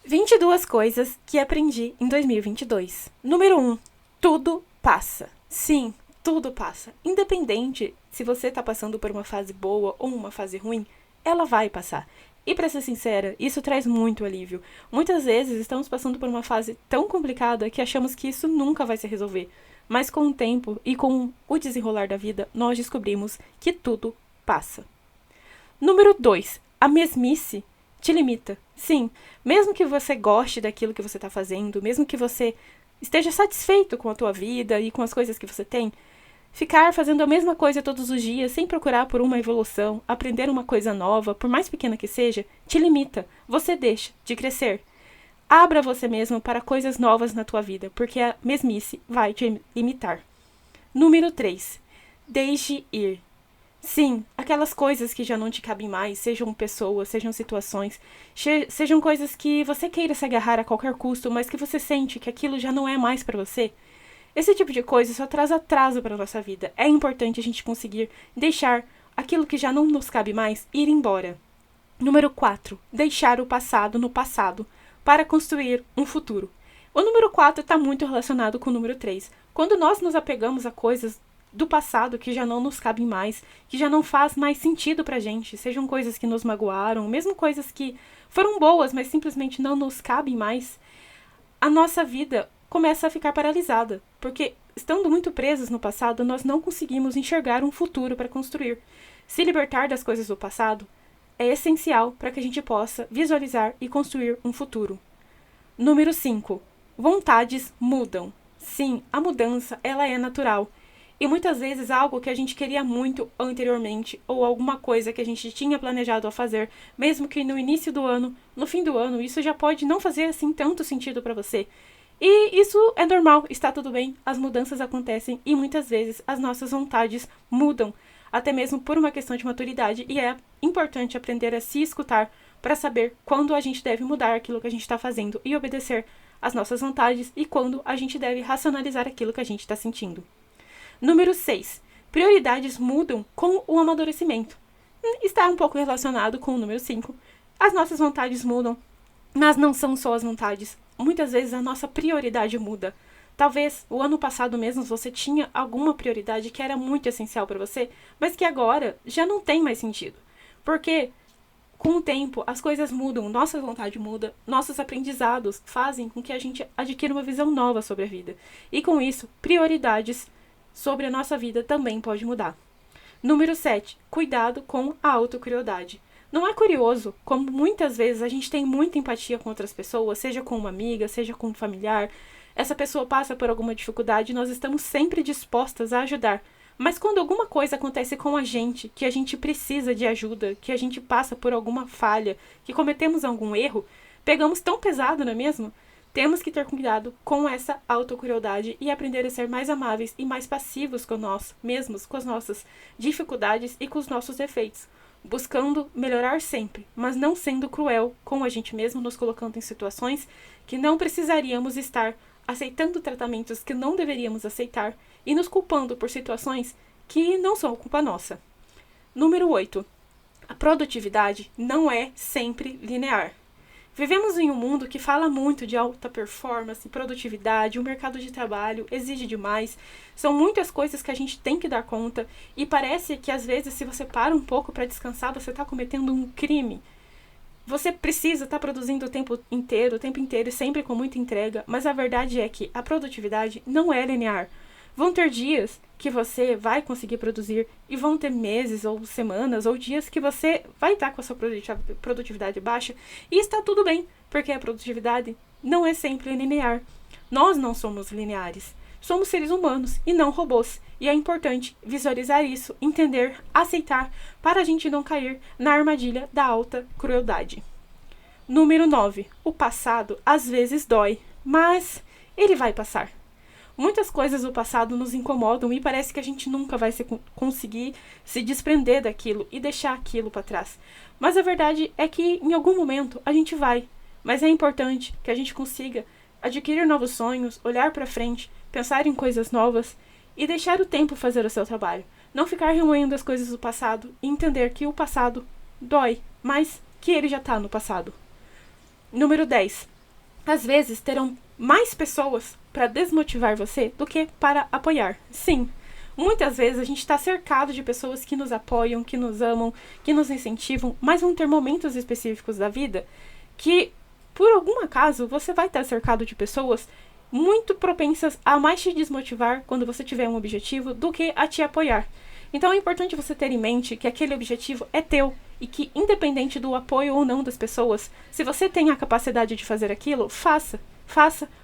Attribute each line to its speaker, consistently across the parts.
Speaker 1: 22 coisas que aprendi em 2022. Número 1. Tudo passa. Sim, tudo passa. Independente se você está passando por uma fase boa ou uma fase ruim, ela vai passar. E para ser sincera, isso traz muito alívio. Muitas vezes estamos passando por uma fase tão complicada que achamos que isso nunca vai se resolver. Mas com o tempo e com o desenrolar da vida, nós descobrimos que tudo passa. Número 2. A mesmice te limita. Sim, mesmo que você goste daquilo que você está fazendo, mesmo que você esteja satisfeito com a tua vida e com as coisas que você tem, ficar fazendo a mesma coisa todos os dias, sem procurar por uma evolução, aprender uma coisa nova, por mais pequena que seja, te limita. Você deixa de crescer. Abra você mesmo para coisas novas na tua vida, porque a mesmice vai te limitar. Número 3. Deixe ir. Sim, aquelas coisas que já não te cabem mais, sejam pessoas, sejam situações, sejam coisas que você queira se agarrar a qualquer custo, mas que você sente que aquilo já não é mais para você. Esse tipo de coisa só traz atraso para a nossa vida. É importante a gente conseguir deixar aquilo que já não nos cabe mais ir embora. Número 4. Deixar o passado no passado para construir um futuro. O número 4 está muito relacionado com o número 3. Quando nós nos apegamos a coisas do passado que já não nos cabem mais, que já não faz mais sentido pra gente, sejam coisas que nos magoaram, mesmo coisas que foram boas, mas simplesmente não nos cabem mais, a nossa vida começa a ficar paralisada, porque estando muito presos no passado, nós não conseguimos enxergar um futuro para construir. Se libertar das coisas do passado é essencial para que a gente possa visualizar e construir um futuro. Número 5. Vontades mudam. Sim, a mudança, ela é natural. E muitas vezes algo que a gente queria muito anteriormente, ou alguma coisa que a gente tinha planejado a fazer, mesmo que no início do ano, no fim do ano, isso já pode não fazer assim tanto sentido para você. E isso é normal, está tudo bem, as mudanças acontecem e muitas vezes as nossas vontades mudam, até mesmo por uma questão de maturidade, e é importante aprender a se escutar para saber quando a gente deve mudar aquilo que a gente está fazendo e obedecer às nossas vontades e quando a gente deve racionalizar aquilo que a gente está sentindo. Número 6. Prioridades mudam com o amadurecimento. Está um pouco relacionado com o número 5. As nossas vontades mudam, mas não são só as vontades. Muitas vezes a nossa prioridade muda. Talvez o ano passado mesmo você tinha alguma prioridade que era muito essencial para você, mas que agora já não tem mais sentido. Porque com o tempo as coisas mudam, nossa vontade muda, nossos aprendizados fazem com que a gente adquira uma visão nova sobre a vida. E com isso, prioridades sobre a nossa vida também pode mudar. Número 7. Cuidado com a autocrueldade. Não é curioso como muitas vezes a gente tem muita empatia com outras pessoas, seja com uma amiga, seja com um familiar. Essa pessoa passa por alguma dificuldade e nós estamos sempre dispostas a ajudar. Mas quando alguma coisa acontece com a gente, que a gente precisa de ajuda, que a gente passa por alguma falha, que cometemos algum erro, pegamos tão pesado, não é mesmo? Temos que ter cuidado com essa autocrueldade e aprender a ser mais amáveis e mais passivos com nós mesmos, com as nossas dificuldades e com os nossos defeitos, buscando melhorar sempre, mas não sendo cruel com a gente mesmo, nos colocando em situações que não precisaríamos estar, aceitando tratamentos que não deveríamos aceitar e nos culpando por situações que não são culpa nossa. Número 8. A produtividade não é sempre linear. Vivemos em um mundo que fala muito de alta performance, produtividade, o mercado de trabalho exige demais, são muitas coisas que a gente tem que dar conta e parece que às vezes se você para um pouco para descansar, você está cometendo um crime. Você precisa estar produzindo o tempo inteiro e sempre com muita entrega, mas a verdade é que a produtividade não é linear. Vão ter dias que você vai conseguir produzir e vão ter meses ou semanas ou dias que você vai estar com a sua produtividade baixa e está tudo bem, porque a produtividade não é sempre linear. Nós não somos lineares. Somos seres humanos e não robôs. E é importante visualizar isso, entender, aceitar, para a gente não cair na armadilha da alta crueldade. Número 9. O passado às vezes dói, mas ele vai passar. Muitas coisas do passado nos incomodam e parece que a gente nunca vai conseguir se desprender daquilo e deixar aquilo para trás. Mas a verdade é que em algum momento a gente vai. Mas é importante que a gente consiga adquirir novos sonhos, olhar para frente, pensar em coisas novas e deixar o tempo fazer o seu trabalho. Não ficar remoendo as coisas do passado e entender que o passado dói, mas que ele já está no passado. Número 10. às vezes terão mais pessoas para desmotivar você do que para apoiar. Sim, muitas vezes a gente está cercado de pessoas que nos apoiam, que nos amam, que nos incentivam, mas vão ter momentos específicos da vida que, por algum acaso, você vai estar cercado de pessoas muito propensas a mais te desmotivar quando você tiver um objetivo do que a te apoiar. Então é importante você ter em mente que aquele objetivo é teu e que, independente do apoio ou não das pessoas, se você tem a capacidade de fazer aquilo, faça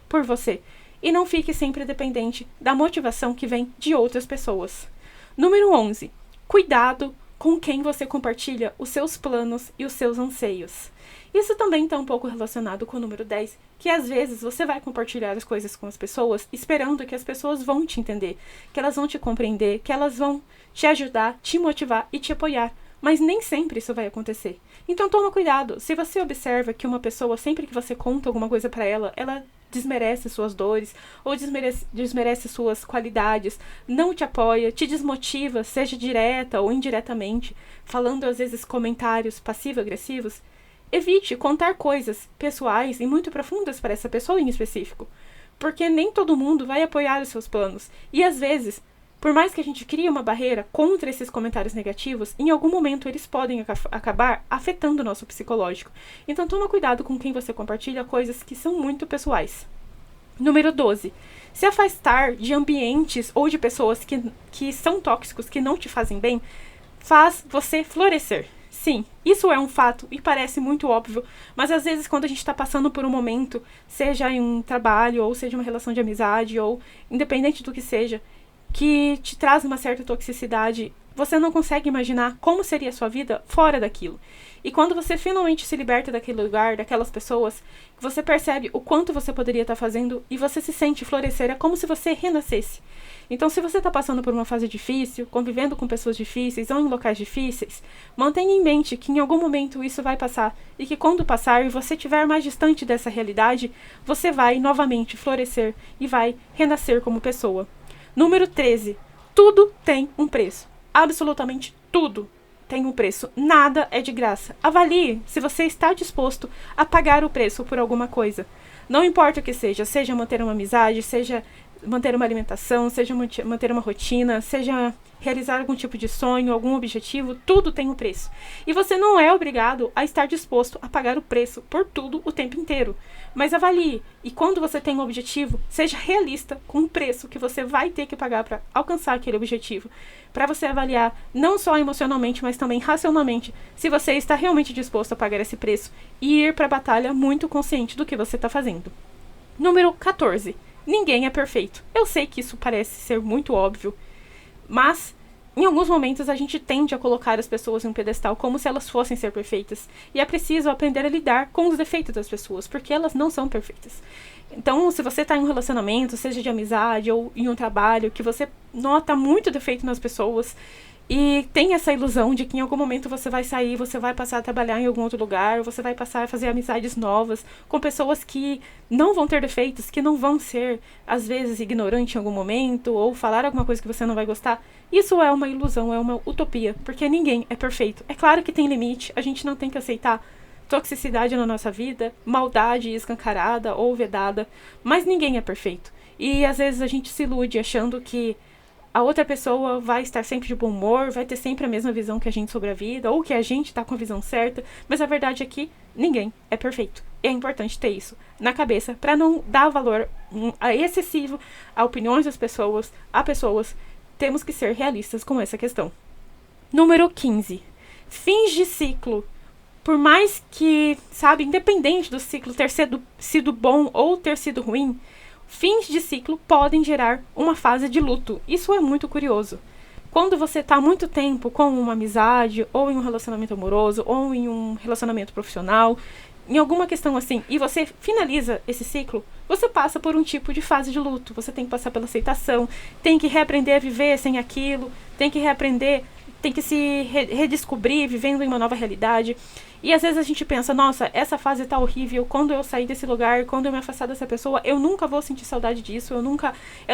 Speaker 1: por você. E não fique sempre dependente da motivação que vem de outras pessoas. Número 11. Cuidado com quem você compartilha os seus planos e os seus anseios. Isso também está um pouco relacionado com o número 10, que às vezes você vai compartilhar as coisas com as pessoas esperando que as pessoas vão te entender, que elas vão te compreender, que elas vão te ajudar, te motivar e te apoiar. Mas nem sempre isso vai acontecer. Então toma cuidado. Se você observa que uma pessoa, sempre que você conta alguma coisa para ela, ela desmerece suas dores ou desmerece suas qualidades, não te apoia, te desmotiva, seja direta ou indiretamente, falando às vezes comentários passivo-agressivos, evite contar coisas pessoais e muito profundas para essa pessoa em específico, porque nem todo mundo vai apoiar os seus planos. E às vezes, por mais que a gente crie uma barreira contra esses comentários negativos, em algum momento eles podem acabar afetando o nosso psicológico. Então toma cuidado com quem você compartilha coisas que são muito pessoais. Número 12. Se afastar de ambientes ou de pessoas que são tóxicos, que não te fazem bem, faz você florescer. Sim, isso é um fato e parece muito óbvio, mas às vezes quando a gente está passando por um momento, seja em um trabalho ou seja uma relação de amizade ou independente do que seja, que te traz uma certa toxicidade, você não consegue imaginar como seria a sua vida fora daquilo. E quando você finalmente se liberta daquele lugar, daquelas pessoas, você percebe o quanto você poderia estar fazendo e você se sente florescer, é como se você renascesse. Então, se você está passando por uma fase difícil, convivendo com pessoas difíceis ou em locais difíceis, mantenha em mente que em algum momento isso vai passar e que quando passar e você estiver mais distante dessa realidade, você vai novamente florescer e vai renascer como pessoa. Número 13. Tudo tem um preço. Absolutamente tudo tem um preço. Nada é de graça. Avalie se você está disposto a pagar o preço por alguma coisa. Não importa o que seja manter uma amizade, seja manter uma alimentação, seja manter uma rotina, seja realizar algum tipo de sonho, algum objetivo, tudo tem um preço. E você não é obrigado a estar disposto a pagar o preço por tudo o tempo inteiro. Mas avalie, e quando você tem um objetivo, seja realista com o preço que você vai ter que pagar para alcançar aquele objetivo. Para você avaliar, não só emocionalmente, mas também racionalmente, se você está realmente disposto a pagar esse preço e ir para a batalha muito consciente do que você está fazendo. Número 14. Ninguém é perfeito. Eu sei que isso parece ser muito óbvio, mas em alguns momentos a gente tende a colocar as pessoas em um pedestal como se elas fossem ser perfeitas. E é preciso aprender a lidar com os defeitos das pessoas, porque elas não são perfeitas. Então, se você está em um relacionamento, seja de amizade ou em um trabalho, que você nota muito defeito nas pessoas e tem essa ilusão de que em algum momento você vai sair, você vai passar a trabalhar em algum outro lugar, você vai passar a fazer amizades novas com pessoas que não vão ter defeitos, que não vão ser, às vezes, ignorantes em algum momento ou falar alguma coisa que você não vai gostar. Isso é uma ilusão, é uma utopia, porque ninguém é perfeito. É claro que tem limite, a gente não tem que aceitar toxicidade na nossa vida, maldade escancarada ou vedada, mas ninguém é perfeito. E às vezes a gente se ilude achando que a outra pessoa vai estar sempre de bom humor, vai ter sempre a mesma visão que a gente sobre a vida, ou que a gente está com a visão certa, mas a verdade é que ninguém é perfeito. E é importante ter isso na cabeça para não dar valor excessivo a opiniões das pessoas, a pessoas. Temos que ser realistas com essa questão. Número 15. Fins de ciclo. Por mais que, independente do ciclo ter sido bom ou ter sido ruim, fins de ciclo podem gerar uma fase de luto. Isso é muito curioso. Quando você está há muito tempo com uma amizade, ou em um relacionamento amoroso, ou em um relacionamento profissional, em alguma questão assim, e você finaliza esse ciclo, você passa por um tipo de fase de luto. Você tem que passar pela aceitação, tem que reaprender a viver sem aquilo, tem que reaprender, tem que se redescobrir vivendo em uma nova realidade. E às vezes a gente pensa, nossa, essa fase tá horrível, quando eu sair desse lugar, quando eu me afastar dessa pessoa, eu nunca vou sentir saudade disso, eu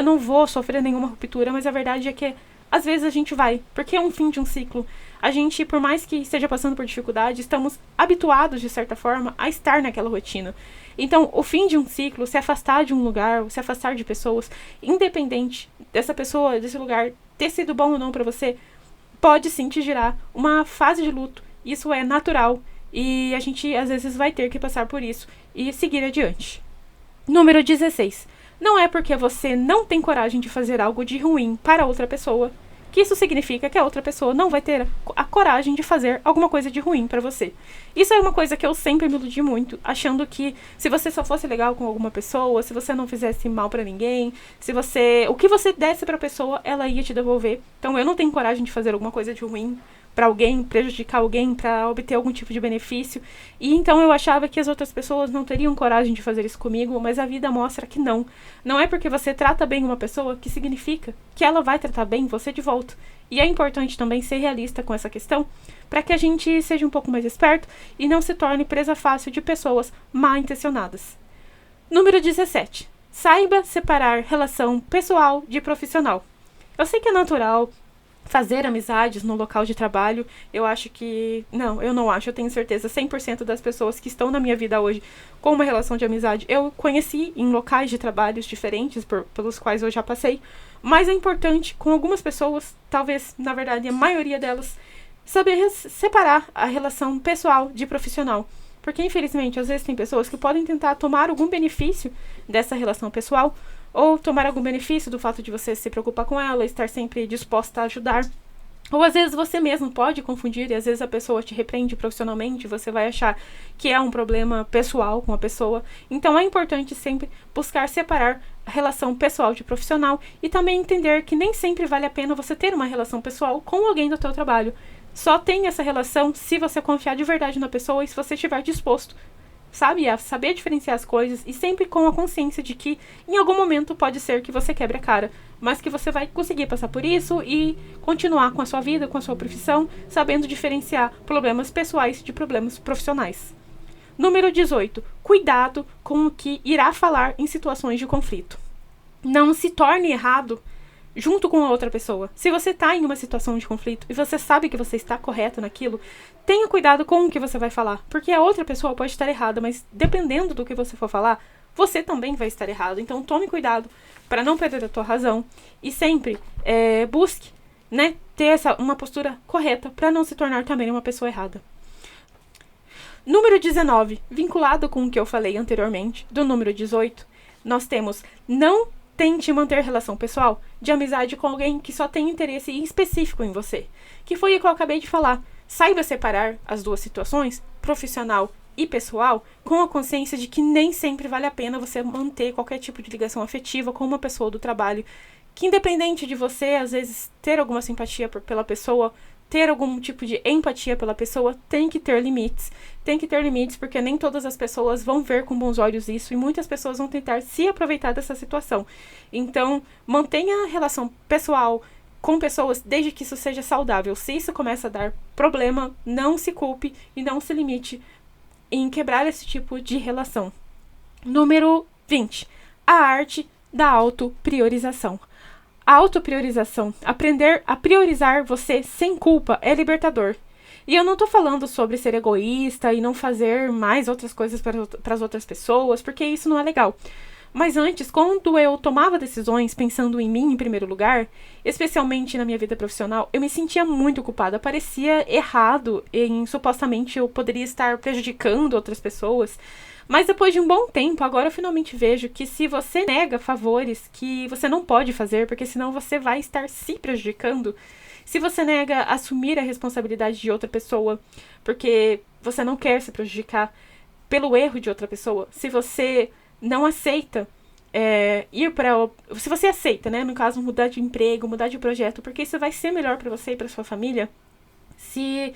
Speaker 1: não vou sofrer nenhuma ruptura, mas a verdade é que às vezes a gente vai, porque é um fim de um ciclo. a gente, por mais que esteja passando por dificuldade, estamos habituados, de certa forma, a estar naquela rotina. Então, o fim de um ciclo, se afastar de um lugar, se afastar de pessoas, independente dessa pessoa, desse lugar, ter sido bom ou não pra você, pode sim te gerar uma fase de luto. Isso é natural e a gente, às vezes, vai ter que passar por isso e seguir adiante. Número 16. Não é porque você não tem coragem de fazer algo de ruim para outra pessoa que isso significa que a outra pessoa não vai ter a coragem de fazer alguma coisa de ruim pra você. Isso é uma coisa que eu sempre me iludi muito, achando que se você só fosse legal com alguma pessoa, se você não fizesse mal pra ninguém, o que você desse pra pessoa, ela ia te devolver. Então eu não tenho coragem de fazer alguma coisa de ruim pra alguém, prejudicar alguém, pra obter algum tipo de benefício. E então eu achava que as outras pessoas não teriam coragem de fazer isso comigo, mas a vida mostra que não. Não é porque você trata bem uma pessoa que significa que ela vai tratar bem você de volta. E é importante também ser realista com essa questão, para que a gente seja um pouco mais esperto e não se torne presa fácil de pessoas mal intencionadas. Número 17. Saiba separar relação pessoal de profissional. Eu sei que é natural fazer amizades no local de trabalho. Eu acho que... Não, eu não acho. Eu tenho certeza 100% das pessoas que estão na minha vida hoje com uma relação de amizade eu conheci em locais de trabalhos diferentes pelos quais eu já passei. Mas é importante, com algumas pessoas, talvez, na verdade, a maioria delas, saber separar a relação pessoal de profissional. Porque, infelizmente, às vezes tem pessoas que podem tentar tomar algum benefício dessa relação pessoal, ou tomar algum benefício do fato de você se preocupar com ela, estar sempre disposta a ajudar. Ou às vezes você mesmo pode confundir, e às vezes a pessoa te repreende profissionalmente, você vai achar que é um problema pessoal com a pessoa. Então é importante sempre buscar separar a relação pessoal de profissional e também entender que nem sempre vale a pena você ter uma relação pessoal com alguém do teu trabalho. Só tem essa relação se você confiar de verdade na pessoa e se você estiver disposto, sabe, a saber diferenciar as coisas e sempre com a consciência de que em algum momento pode ser que você quebre a cara, mas que você vai conseguir passar por isso e continuar com a sua vida, com a sua profissão, sabendo diferenciar problemas pessoais de problemas profissionais. Número 18. Cuidado com o que irá falar em situações de conflito. Não se torne errado junto com a outra pessoa. Se você está em uma situação de conflito e você sabe que você está correto naquilo, tenha cuidado com o que você vai falar, porque a outra pessoa pode estar errada, mas dependendo do que você for falar, você também vai estar errado. Então tome cuidado para não perder a tua razão e sempre busque, ter uma postura correta para não se tornar também uma pessoa errada. Número 19, vinculado com o que eu falei anteriormente, do número 18, nós temos não tente manter relação pessoal de amizade com alguém que só tem interesse específico em você. Que foi o que eu acabei de falar. Saiba separar as duas situações, profissional e pessoal, com a consciência de que nem sempre vale a pena você manter qualquer tipo de ligação afetiva com uma pessoa do trabalho. Que independente de você, às vezes, ter alguma simpatia pela pessoa, ter algum tipo de empatia pela pessoa, tem que ter limites. Tem que ter limites porque nem todas as pessoas vão ver com bons olhos isso e muitas pessoas vão tentar se aproveitar dessa situação. Então, mantenha a relação pessoal com pessoas desde que isso seja saudável. Se isso começa a dar problema, não se culpe e não se limite em quebrar esse tipo de relação. Número 20. A arte da autopriorização. A autopriorização, aprender a priorizar você sem culpa é libertador. E eu não tô falando sobre ser egoísta e não fazer mais outras coisas para as outras pessoas, porque isso não é legal. Mas antes, quando eu tomava decisões pensando em mim em primeiro lugar, especialmente na minha vida profissional, eu me sentia muito culpada. Parecia errado em supostamente eu poderia estar prejudicando outras pessoas. Mas depois de um bom tempo, agora eu finalmente vejo que se você nega favores que você não pode fazer, porque senão você vai estar se prejudicando, se você nega assumir a responsabilidade de outra pessoa, porque você não quer se prejudicar pelo erro de outra pessoa, se você não aceita se você aceita, no caso, mudar de emprego, mudar de projeto, porque isso vai ser melhor para você e para sua família. Se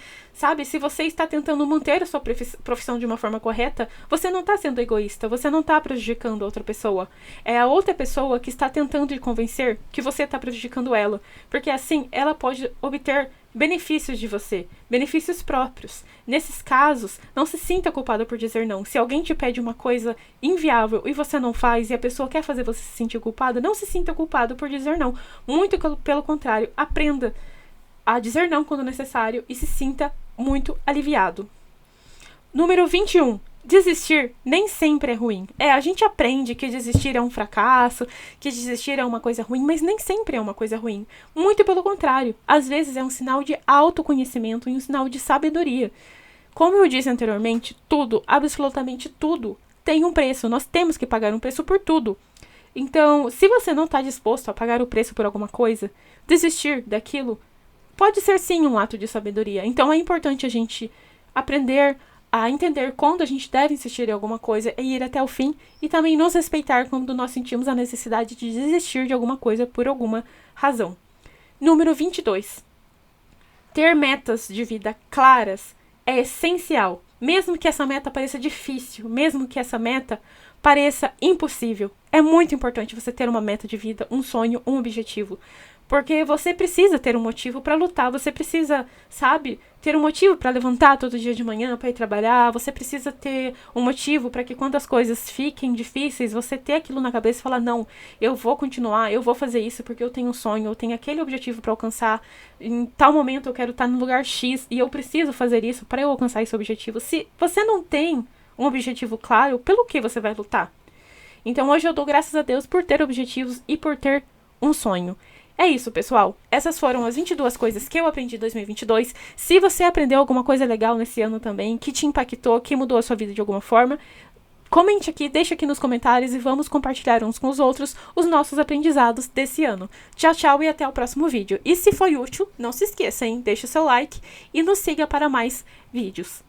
Speaker 1: você está tentando manter a sua profissão de uma forma correta, você não está sendo egoísta, você não está prejudicando a outra pessoa. É a outra pessoa que está tentando te convencer que você está prejudicando ela, porque assim ela pode obter benefícios de você, benefícios próprios. Nesses casos, não se sinta culpado por dizer não. Se alguém te pede uma coisa inviável e você não faz e a pessoa quer fazer você se sentir culpado, não se sinta culpado por dizer não. Muito pelo contrário, aprenda a dizer não quando necessário e se sinta muito aliviado. Número 21. Desistir nem sempre é ruim. A gente aprende que desistir é um fracasso, que desistir é uma coisa ruim, mas nem sempre é uma coisa ruim. Muito pelo contrário. Às vezes é um sinal de autoconhecimento e um sinal de sabedoria. Como eu disse anteriormente, tudo, absolutamente tudo, tem um preço. Nós temos que pagar um preço por tudo. Então, se você não está disposto a pagar o preço por alguma coisa, desistir daquilo pode ser sim um ato de sabedoria. Então, é importante a gente aprender a entender quando a gente deve insistir em alguma coisa e ir até o fim, e também nos respeitar quando nós sentimos a necessidade de desistir de alguma coisa por alguma razão. Número 22. Ter metas de vida claras é essencial, mesmo que essa meta pareça difícil, mesmo que essa meta pareça impossível. É muito importante você ter uma meta de vida, um sonho, um objetivo. Porque você precisa ter um motivo para lutar, você precisa, sabe, ter um motivo para levantar todo dia de manhã, para ir trabalhar, você precisa ter um motivo para que quando as coisas fiquem difíceis, você ter aquilo na cabeça e falar, não, eu vou continuar, eu vou fazer isso porque eu tenho um sonho, eu tenho aquele objetivo para alcançar, em tal momento eu quero estar no lugar X e eu preciso fazer isso para eu alcançar esse objetivo. Se você não tem um objetivo claro, pelo que você vai lutar? Então hoje eu dou graças a Deus por ter objetivos e por ter um sonho. É isso, pessoal. Essas foram as 22 coisas que eu aprendi em 2022. Se você aprendeu alguma coisa legal nesse ano também, que te impactou, que mudou a sua vida de alguma forma, comente aqui, deixa aqui nos comentários e vamos compartilhar uns com os outros os nossos aprendizados desse ano. Tchau, tchau e até o próximo vídeo. E se foi útil, não se esqueça, hein? Deixa o seu like e nos siga para mais vídeos.